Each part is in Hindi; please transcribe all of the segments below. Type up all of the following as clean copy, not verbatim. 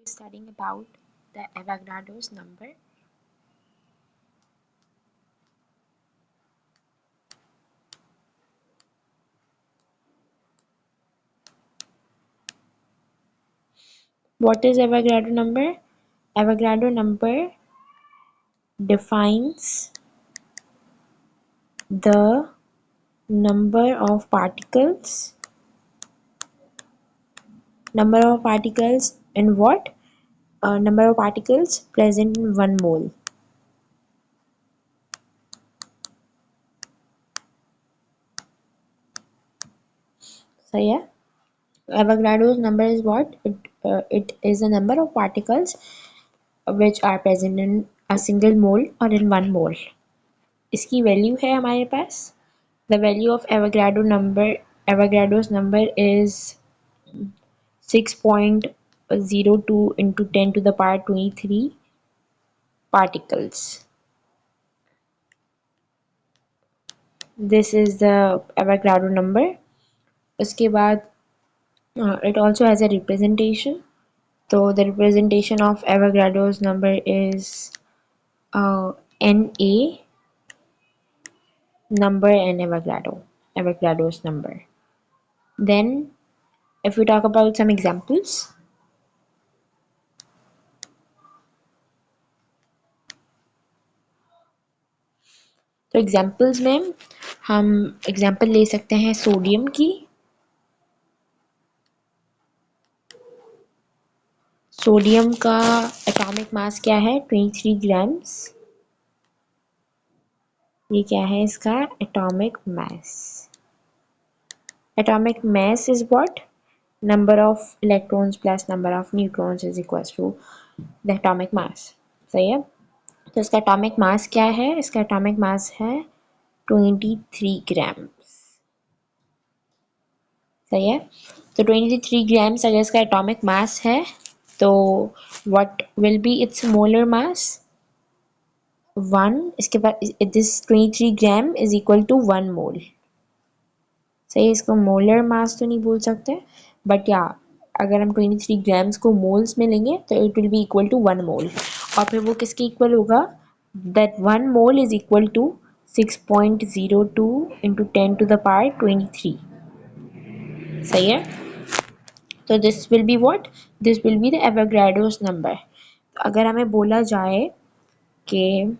Studying about the Avogadro's number. What is Avogadro number? Avogadro number defines the number of particles in what? Number of particles present in 1 mole. So yeah, Avogadro's number is what? It is the number of particles which are present in a single mole or in 1 mole. इसकी वैल्यू है हमारे पास. The value of Avogadro's number is 6.02 into 10 to the power 23 particles. This is the Avogadro number. उसके बाद it also has a representation. So the representation of Avogadro's number is Na number and Avogadro's number. Then if we talk about some examples, तो एग्जाम्पल्स में हम एग्जाम्पल ले सकते हैं सोडियम की. सोडियम का एटॉमिक मास क्या है? 23 ग्राम्स. ये क्या है इसका atomic mass? Atomic mass is what? Number of electrons plus number of neutrons is equals to the atomic mass. सही है. तो इसका एटॉमिक मास क्या है? इसका एटॉमिक मास है 23 ग्राम्स. सही है. तो 23 ग्राम्स अगर इसका एटॉमिक मास है तो what will be its molar mass? 1. इसके बाद this 23 gram is equal to 1 मोल. सही. इसको मोलर मास तो नहीं बोल सकते बट या अगर हम 23 ग्राम्स को मोल्स में लेंगे तो it will be equal to 1 mole. और फिर वो किसके इक्वल होगा? That 1 mole is equal to 6.02 into 10 to the power 23. सही है. तो this will be what? This will be the Avogadro's number. अगर हमें बोला जाए कि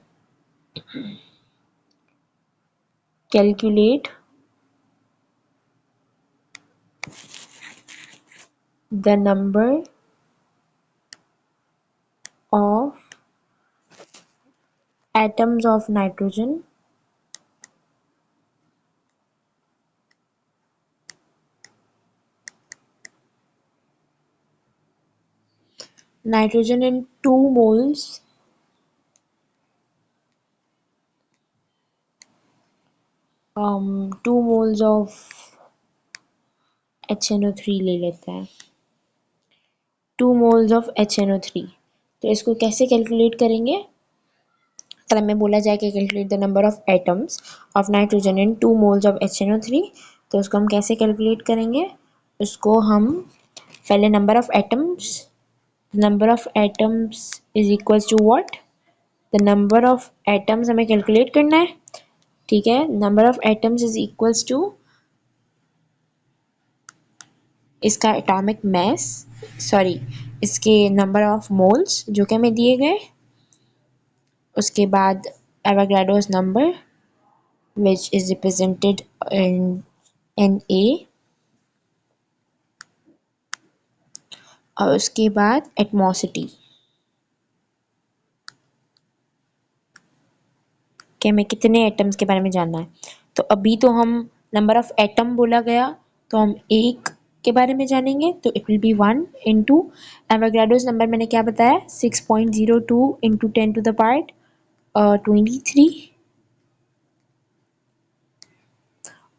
calculate the number of atoms of nitrogen in 2 moles um 2 moles of HNO3 ले लेते हैं. 2 moles of HNO3. तो इसको कैसे कैलकुलेट करेंगे? अगर हमें बोला जाए कि calculate the number of atoms of nitrogen in 2 moles of HNO3, तो उसको हम कैसे कैलकुलेट करेंगे? उसको हम पहले number of atoms is equals to what? The number of atoms हमें कैलकुलेट करना है. ठीक है. Number of atoms is equals to इसका एटॉमिक मास, सॉरी इसके नंबर ऑफ मोल्स जो कि हमें दिए गए. उसके बाद Avogadro's number which is represented in Na. और उसके बाद एटमॉसिटी कि हमें कितने एटम्स के बारे में जानना है. तो अभी तो हम नंबर ऑफ एटम बोला गया तो हम एक के बारे में जानेंगे. तो it will B 1 into Avogadro's number मैंने क्या बताया? 6.02 इंटू 10 टू द पावर 23.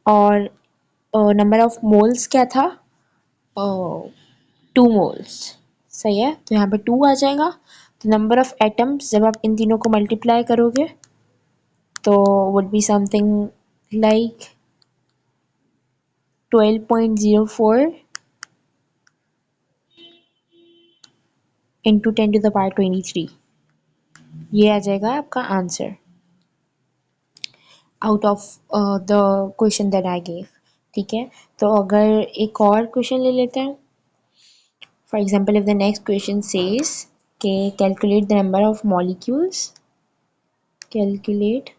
और नंबर ऑफ मोल्स क्या था? 2 मोल्स. सही है. तो यहाँ पे 2 आ जाएगा. तो नंबर ऑफ एटम्स जब आप इन तीनों को मल्टीप्लाई करोगे तो would be something like 12.04 into 10⁻23। ये आ जाएगा आपका answer out of the question that I gave. ठीक है, तो अगर एक और क्वेश्चन ले लेते हैं। For example if the next question says के calculate the number of molecules, calculate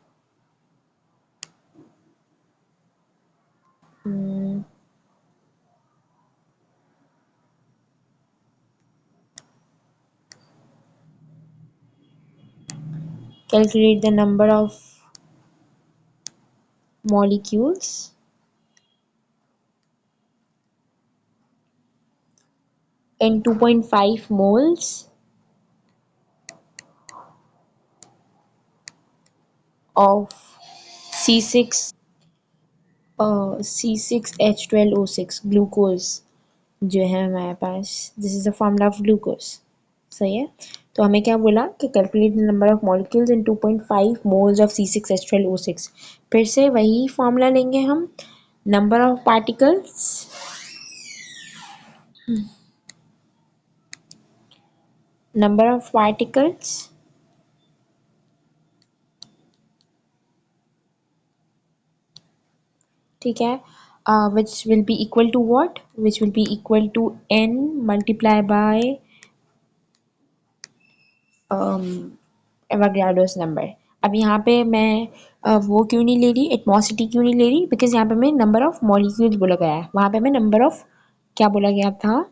calculate the number of molecules in 2.5 moles of C6H12O6 glucose जो है हमारे पास। This is the formula of glucose. सही है, तो हमें क्या बोला कि calculate the number of molecules in 2.5 moles of C6H12O6। फिर से वही फॉर्मूला लेंगे हम, number of particles number of particles ठीक है, which will be equal to what, which will be equal to n multiply by Avogadro's number. अब यहाँ पे मैं वो क्यों नहीं ले रही, एटमॉसिटी क्यों नहीं ले रही, बिकॉज यहाँ पे हमें नंबर ऑफ मॉलिक्यूल्स बोला गया है, वहाँ पे हमें नंबर ऑफ क्या बोला गया था,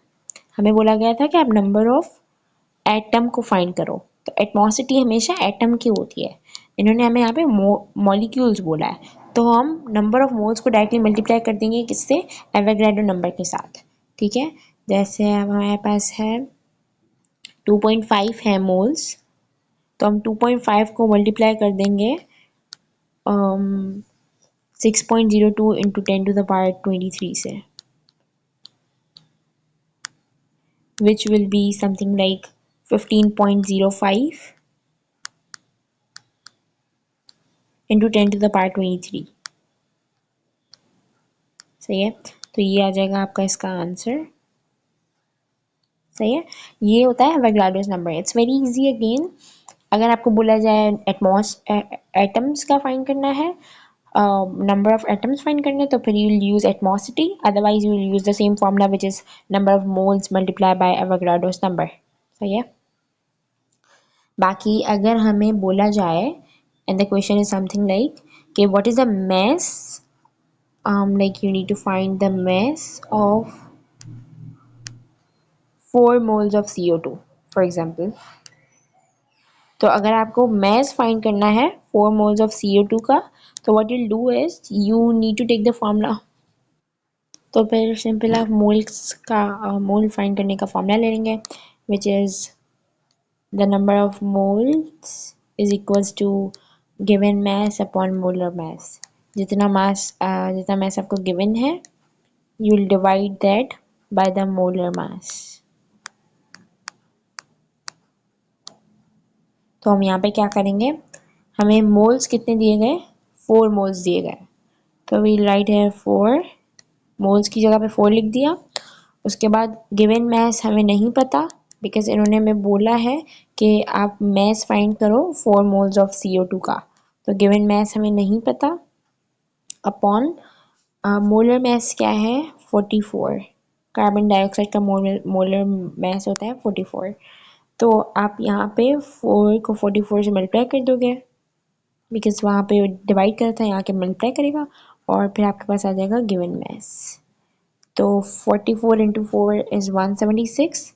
हमें बोला गया था कि आप नंबर ऑफ एटम को फाइंड करो। तो एटमॉसिटी हमेशा एटम की होती है, इन्होंने हमें यहाँ पे मॉलिक्यूल्स बोला है, तो हम नंबर ऑफ मोल्स को डायरेक्टली मल्टीप्लाई कर देंगे किससे, एवोगाड्रो नंबर के साथ। ठीक है, जैसे अब हमारे पास है 2.5 है मोल्स, तो हम 2.5 को मल्टीप्लाई कर देंगे 6.02 इंटू 10⁻23 से, which will be something like 15.05 into 10⁻23। सही है, तो ये आ जाएगा आपका इसका आंसर। सही है, ये होता है Avogadro's number. It's very easy again. अगर आपको बोला जाए एटम्स का फाइंड करना है, नंबर ऑफ एटम्स फाइंड करने, तो फिर you will use atomicity, otherwise you will use the same formula which is number of moles multiply by Avogadro's number. सही है, बाकी अगर हमें बोला जाए and the question is something like कि what is the mass, like you need to find the mass of 4 moles of CO2 for example। तो अगर आपको mass find करना है 4 moles of CO2 का, तो what you'll do is you need to take the formula। तो फिर सिंपल आप मोल्स का मोल फाइंड करने का फॉर्मूला ले लेंगे, which is the number of moles is equals to given mass upon molar mass। जितना mass आपको गिवन है, you will divide that by the molar mass। तो हम यहाँ पे क्या करेंगे, हमें मोल्स कितने दिए गए, 4 मोल्स दिए गए, तो वी राइट है 4, मोल्स की जगह पे 4 लिख दिया। उसके बाद गिवन मैस हमें नहीं पता, बिकॉज इन्होंने हमें बोला है कि आप मैस फाइंड करो 4 मोल्स ऑफ CO2 का, तो गिवन मैस हमें नहीं पता, अपॉन मोलर मैस क्या है 44, कार्बन डाइऑक्साइड का मोलर मैस होता है 44। तो आप यहाँ पे 4 को 44 से मल्टीप्लाई कर दोगे, बिकॉज वहाँ पे डिवाइड करा था, यहाँ के मल्टीप्लाई करेगा, और फिर आपके पास आ जाएगा गिवन मैस। तो 44 इंटू 4 इज 176,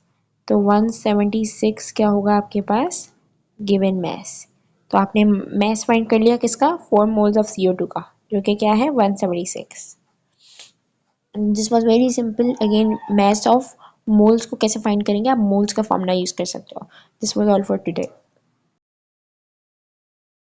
तो 176 क्या होगा आपके पास, गिवन मैस। तो आपने मैस फाइंड कर लिया किसका, 4 मोल्स ऑफ CO2 का, जो कि क्या है 176। This was very simple. Again mass of moles को कैसे फाइंड करेंगे, आप मोल्स का फॉर्मूला यूज कर सकते हो। This was all for today.